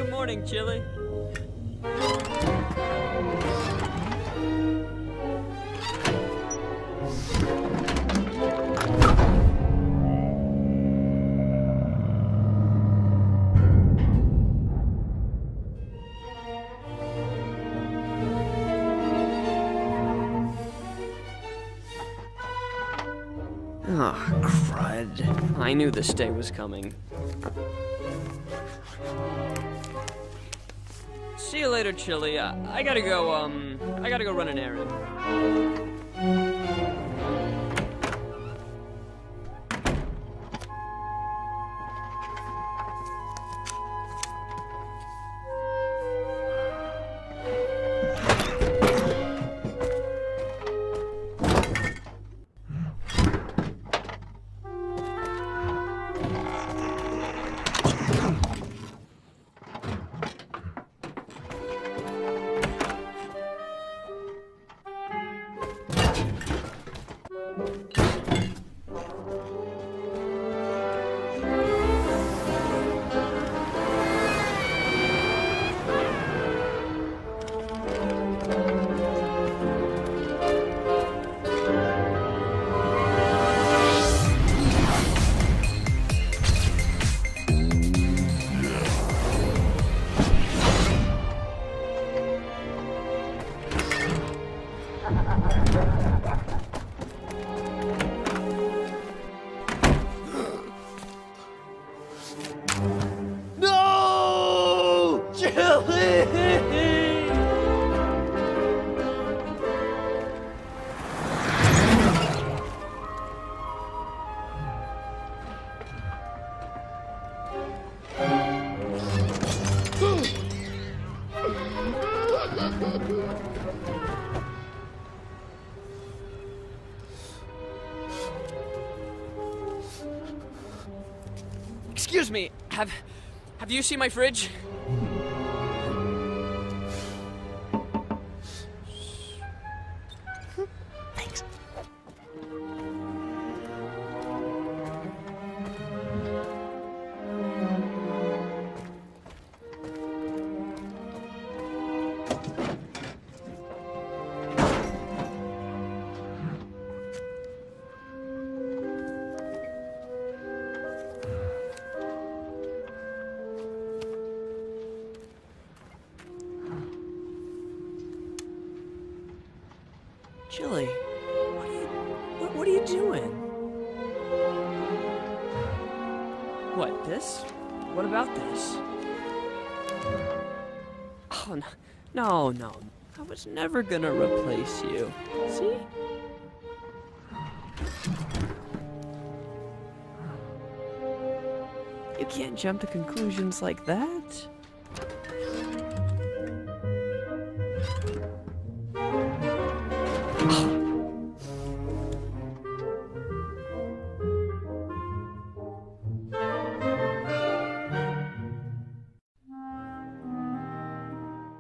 good morning, Chili. Oh, crud. I knew this day was coming. See you later, Chili. I gotta go run an errand. Excuse me, have you seen my fridge? Thanks. Chili, what are you doing? What, this? What about this? Oh, no. I was never gonna replace you. See? You can't jump to conclusions like that.